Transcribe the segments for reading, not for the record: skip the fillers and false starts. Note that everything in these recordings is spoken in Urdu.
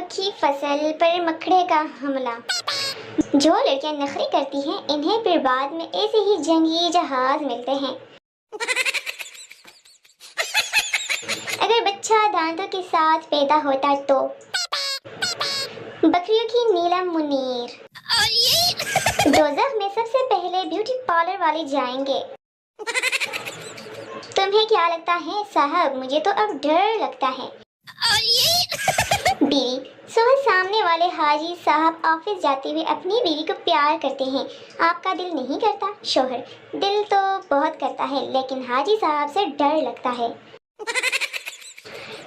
مکھی فصل پر مکڑے کا حملہ۔ جو لڑکیاں نخری کرتی ہیں انہیں پھر بعد میں ایسے ہی جنگی جہاز ملتے ہیں۔ اگر بچہ دانتوں کے ساتھ پیدا ہوتا تو بکریوں کی نیلم منیر۔ دوزخ میں سب سے پہلے بیوٹی پارلر والے جائیں گے۔ تمہیں کیا لگتا ہے صاحب؟ مجھے تو اب ڈر لگتا ہے۔ بیوی: صبح سامنے والے حاجی صاحب آفس جاتے ہوئے اپنی بیوی کو پیار کرتے ہیں، آپ کا دل نہیں کرتا؟ شوہر: دل تو بہت کرتا ہے لیکن حاجی صاحب سے ڈر لگتا ہے۔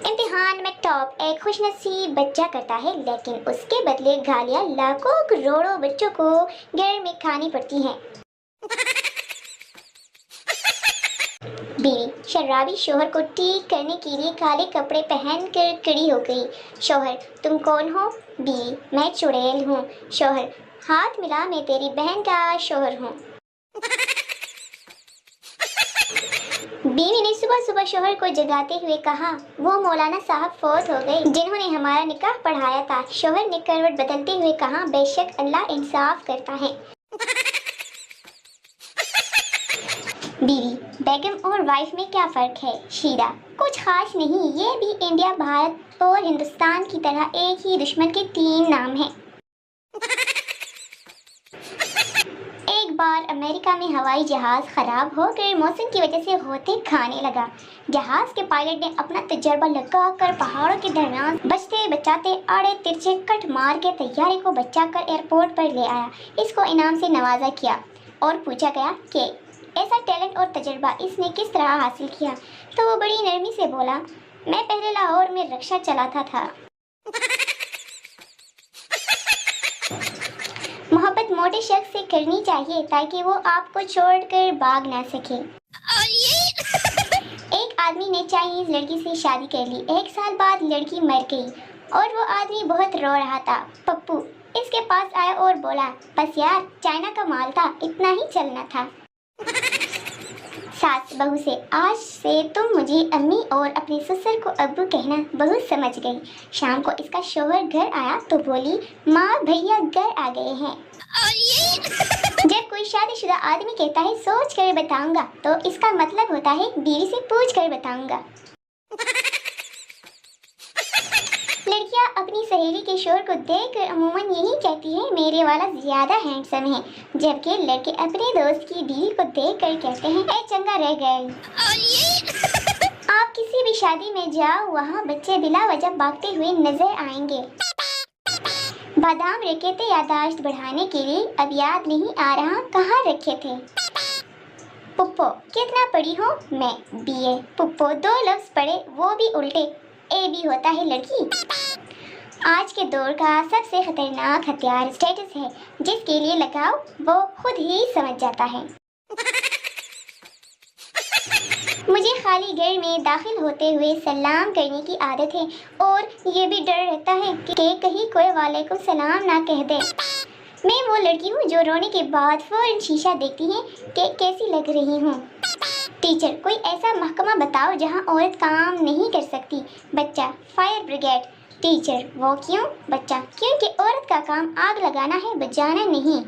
امتحان میں ٹاپ ایک خوش نصیب بچہ کرتا ہے لیکن اس کے بدلے گالیاں لاکھوں کروڑوں بچوں کو گھر میں کھانی پڑتی ہیں۔ بیوی: شرابی شوہر کو ٹھیک کرنے کے لیے کالے کپڑے پہن کر کھڑی ہو گئی۔ شوہر: تم کون ہو؟ بیوی: میں چڑیل ہوں۔ شوہر: ہاتھ ملا، میں تیری بہن کا شوہر ہوں۔ بیوی نے صبح صبح شوہر کو جگاتے ہوئے کہا، وہ مولانا صاحب فوت ہو گئے جنہوں نے ہمارا نکاح پڑھایا تھا۔ شوہر نے کروٹ بدلتے ہوئے کہا، بے شک اللہ انصاف کرتا ہے۔ بیوی: بیگم اور وائف میں کیا فرق ہے؟ شیرہ: کچھ خاص نہیں، یہ بھی انڈیا، بھارت اور ہندوستان کی طرح ایک ہی دشمن کے 3 نام ہیں۔ ایک بار امریکہ میں ہوائی جہاز خراب ہو کر موسم کی وجہ سے غوطے کھانے لگا۔ جہاز کے پائلٹ نے اپنا تجربہ لگا کر پہاڑوں کے درمیان بچتے بچاتے آڑے ترچھے کٹ مار کے طیارے کو بچا کر ایئرپورٹ پر لے آیا۔ اس کو انعام سے نوازا کیا اور پوچھا گیا کہ ایسا ٹیلنٹ اور تجربہ اس نے کس طرح حاصل کیا؟ تو وہ بڑی نرمی سے بولا، میں پہلے لاہور میں رکشہ چلاتا تھا۔ محبت موٹے شخص سے کرنی چاہیے تاکہ وہ آپ کو چھوڑ کر بھاگ نہ سکے۔ ایک آدمی نے چائنیز لڑکی سے شادی کر لی۔ 1 سال بعد لڑکی مر گئی اور وہ آدمی بہت رو رہا تھا۔ پپو اس کے پاس آیا اور بولا، بس یار، چائنا کا مال تھا، اتنا ہی چلنا تھا۔ ساس بہو سے، آج سے تم مجھے امی اور اپنے سسر کو ابو کہنا۔ بہو سمجھ گئی۔ شام کو اس کا شوہر گھر آیا تو بولی، ماں بھیا گھر آ گئے ہیں۔ جب کوئی شادی شدہ آدمی کہتا ہے سوچ کر بتاؤں گا تو اس کا مطلب ہوتا ہے بیوی سے پوچھ کر بتاؤں گا۔ لڑکیاں اپنی سہیلی کے شوہر کو دیکھ کر عموماً یہی کہتی ہیں، میرے والا زیادہ ہینڈسم ہے، جبکہ لڑکے اپنے دوست کی بیوی کو دیکھ کر کہتے ہیں، اے چنگا رہ گئے۔ آپ کسی بھی شادی میں جاؤ، وہاں بچے بلا وجہ بھاگتے ہوئے نظر آئیں گے۔ بادام رکھے تھے یادداشت بڑھانے کے لیے، اب یاد نہیں آ رہا کہاں رکھے تھے۔ پپو کتنا پڑھی ہو؟ میں BA۔ پپو 2 لفظ پڑھے، وہ بھی الٹے، AB ہوتا ہے لڑکی۔ آج کے دور کا سب سے خطرناک ہتھیار اسٹیٹس ہے، جس کے لیے لگاؤ وہ خود ہی سمجھ جاتا ہے۔ مجھے خالی گھر میں داخل ہوتے ہوئے سلام کرنے کی عادت ہے اور یہ بھی ڈر رہتا ہے کہ کہیں کوئی وعلیکم السلام نہ کہہ دے۔ میں وہ لڑکی ہوں جو رونے کے بعد فوراً شیشہ دیکھتی ہے کہ کیسی لگ رہی ہوں۔ ٹیچر کوئی ایسا محکمہ بتاؤ جہاں عورت کام نہیں کر سکتی۔ بچہ فائر بریگیڈ۔ ٹیچر وہ کیوں؟ بچہ کیونکہ عورت کا کام آگ لگانا ہے، بجھانا نہیں۔